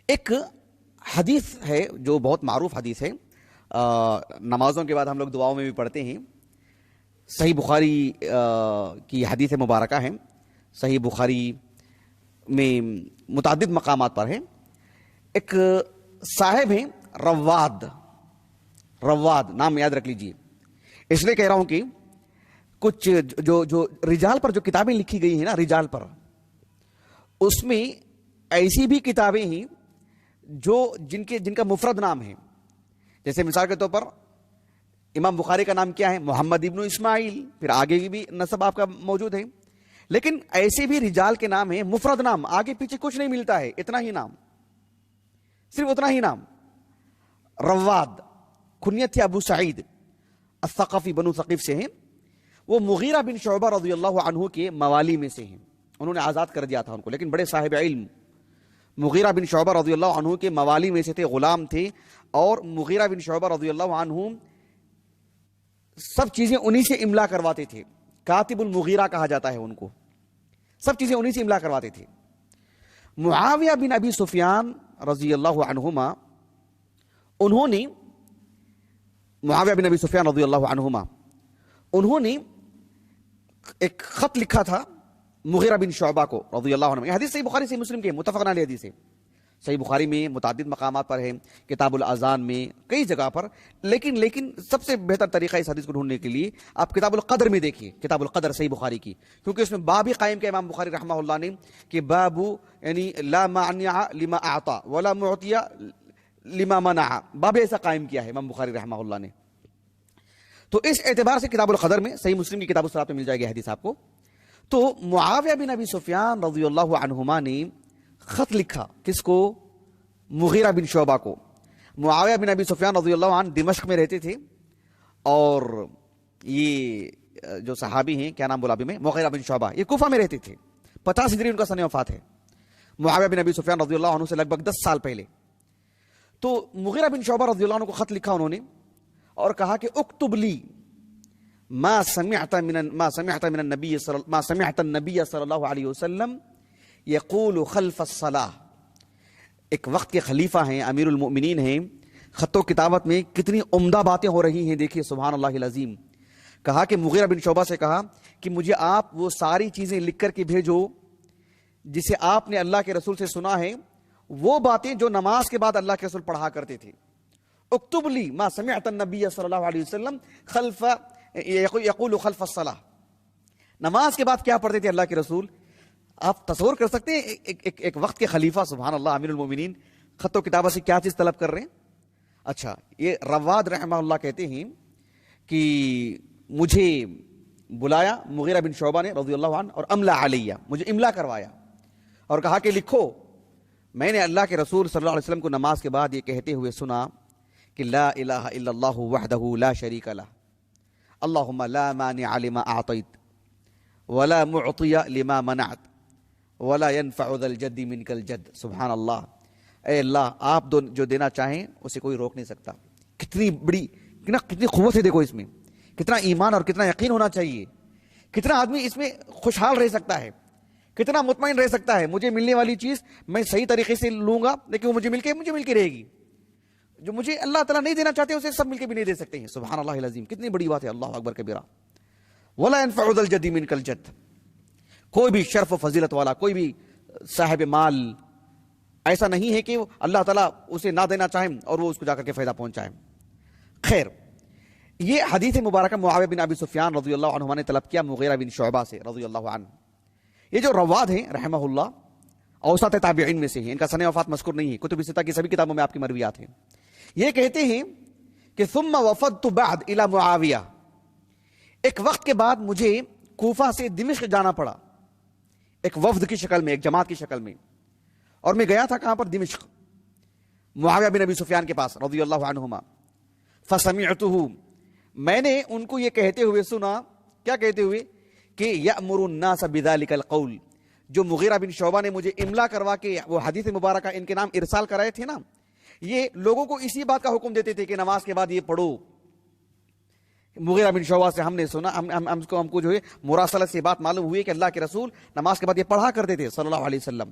ایک حدیث ہے جو بہت معروف حدیث ہے، نمازوں کے بعد ہم لوگ دعاؤں میں بھی پڑھتے ہیں، صحیح بخاری کی حدیث مبارکہ ہے، صحیح بخاری میں متعدد مقامات پر ہے۔ ایک صاحب ہیں رواد نام یاد رکھ لیجئے، اس لیے کہہ رہا ہوں کہ کچھ جو رجال پر جو کتابیں لکھی گئی ہیں نا، رجال پر، اس میں ایسی بھی کتابیں ہیں جو جن کا مفرد نام ہے، جیسے مثال کے طور پر امام بخاری کا نام کیا ہے؟ محمد ابن اسماعیل، پھر آگے بھی نسب آپ کا موجود ہے، لیکن ایسے بھی رجال کے نام ہیں مفرد نام، آگے پیچھے کچھ نہیں ملتا ہے، اتنا ہی نام، صرف اتنا ہی نام۔ رواد کنیت تھی ابو سعید الثقفی، بنو ثقیف سے ہیں، وہ مغیرہ بن شعبہ رضی اللہ عنہ کے موالی میں سے ہیں، انہوں نے آزاد کر دیا تھا ان کو، لیکن بڑے صاحب علم، مغیرہ بن شعبہ رضی اللہ عنہ کے موالی میں سے تھے، غلام تھے، اور مغیرہ بن شعبہ رضی اللہ عنہ سب چیزیں انہی سے املا کرواتے تھے، کاتب المغیرہ کہا جاتا ہے ان کو، سب چیزیں انہی سے املا کرواتے تھے۔ معاویہ بن ابی سفیان رضی اللہ عنہما، معاویہ بن ابی سفیان رضی اللہ عنہما انہوں نے ایک خط لکھا تھا مغیرہ بن شعبہ کو رضی اللہ عنہ۔ یہ حدیث صحیح بخاری سے مسلم کے متفق علیہ حدیث ہے، صحیح بخاری میں متعدد مقامات پر ہے، کتاب الاذان میں کئی جگہ پر، لیکن سب سے بہتر طریقہ اس حدیث کو ڈھونڈنے کے لیے آپ کتاب القدر میں دیکھیے، کتاب القدر صحیح بخاری کی، کیونکہ اس میں باب ہی قائم کیا امام بخاری رحمہ اللہ نے کہ باب یعنی لا مانع لما اعطى ولا معطی لما منع، باب ایسا قائم کیا ہے امام بخاری رحمہ اللہ نے۔ تو اس اعتبار سے کتاب القدر میں، صحیح مسلم کی کتاب الصلاۃ میں مل جائے گی حدیث آپ کو۔ تو معاویہ بن ابی سفیان رضی اللہ عنہما نے خط لکھا، کس کو؟ مغیرہ بن شعبہ کو۔ معاویہ بن ابی سفیان رضی اللہ عنہ دمشق میں رہتے تھے، اور یہ جو صحابی ہیں، کیا نام بولا ابھی میں، مغیرہ بن شعبہ، یہ کوفہ میں رہتے تھے، 50 ہجری ان کا سن وفات ہے، معاویہ بن ابی سفیان رضی اللہ عنہ سے لگ بھگ 10 سال پہلے۔ تو مغیرہ بن شعبہ رضی اللہ عنہ کو خط لکھا انہوں نے، اور کہا کہ اکتب لی ما سمعت النبی صلی اللہ علیہ وسلم یقول خلف الصلاۃ۔ ایک وقت کے خلیفہ ہیں، امیر المؤمنین ہیں، خط و کتابت میں کتنی عمدہ باتیں ہو رہی ہیں، دیکھیے سبحان اللہ العظیم۔ کہا کہ مغیرہ بن شعبہ سے کہا کہ مجھے آپ وہ ساری چیزیں لکھ کر کے بھیجو جسے آپ نے اللہ کے رسول سے سنا ہے، وہ باتیں جو نماز کے بعد اللہ کے رسول پڑھا کرتے تھے۔ اکتب لی ما سمعت النبی صلی اللہ علیہ وسلم یقول خلف الصلاۃ، نماز کے بعد کیا پڑھتے تھے اللہ کے رسول؟ آپ تصور کر سکتے ہیں ایک وقت کے خلیفہ، سبحان اللہ، امیر المومنین، خط و کتابہ سے کیا چیز طلب کر رہے ہیں۔ اچھا، یہ رواد رحمہ اللہ کہتے ہیں کہ مجھے بلایا مغیرہ بن شعبہ نے رضی اللہ عنہ، اور املا علیہ، مجھے املا کروایا اور کہا کہ لکھو، میں نے اللہ کے رسول صلی اللہ علیہ وسلم کو نماز کے بعد یہ کہتے ہوئے سنا کہ لا الہ الا اللہ وحدہ لا شریک لہ، اللہم لا مانع لما اعطیت ولا معطی لما منعت ولا ينفع ذا الجد منک الجد۔ سبحان اللہ، اے اللہ، آپ جو دینا چاہیں اسے کوئی روک نہیں سکتا۔ کتنی بڑی، کتنی قوت ہے، دیکھو اس میں کتنا ایمان اور کتنا یقین ہونا چاہیے، کتنا آدمی اس میں خوشحال رہ سکتا ہے، کتنا مطمئن رہ سکتا ہے، مجھے ملنے والی چیز میں صحیح طریقے سے لوں گا، لیکن وہ مجھے مل کے رہے گی، جو مجھے اللہ تعالیٰ نہیں دینا چاہتے اسے سب مل کے بھی نہیں دے سکتے ہیں۔ سبحان اللہ العظیم، کتنی بڑی بات ہے، اللہ اکبر کبیرہ۔ ولا ينفع ذا الجد منک الجد، کوئی بھی شرف و فضیلت والا، کوئی بھی صاحب مال ایسا نہیں ہے کہ اللہ تعالیٰ اسے نہ دینا چاہیں اور وہ اس کو جا کر کے فائدہ پہنچائیں۔ خیر، یہ حدیث مبارکہ معاویہ بن ابی سفیان رضی اللہ عنہ نے طلب کیا مغیرہ بن شعبہ سے رضی اللہ عنہ۔ یہ جو رواد ہیں رحمہ اللہ، اوسط تابعین میں سے ہیں، ان کا سن وفات مذکور نہیں ہے، کتب ستہ کی سبھی کتابوں میں آپ کی مرویات ہیں۔ یہ کہتے ہیں کہ ثم وفدت بعد الى معاویہ، ایک وقت کے بعد مجھے کوفہ سے دمشق جانا پڑا، ایک وفد کی شکل میں، ایک جماعت کی شکل میں، اور میں گیا تھا کہاں پر؟ دمشق، معاویہ بن ابی سفیان کے پاس رضی اللہ عنہما۔ فسمعته، میں نے ان کو یہ کہتے ہوئے سنا، کیا کہتے ہوئے؟ کہ یأمر الناس بذلک القول، جو مغیرہ بن شعبہ نے مجھے املا کروا کے وہ حدیث مبارکہ ان کے نام ارسال کرائے تھے نا، یہ لوگوں کو اسی بات کا حکم دیتے تھے کہ نماز کے بعد یہ پڑھو۔ مغیرہ بن شعبہ سے ہم نے سنا، ہم کو جو ہے مراسلت سے بات معلوم ہوئی کہ اللہ کے رسول نماز کے بعد یہ پڑھا کرتے تھے صلی اللہ علیہ وسلم۔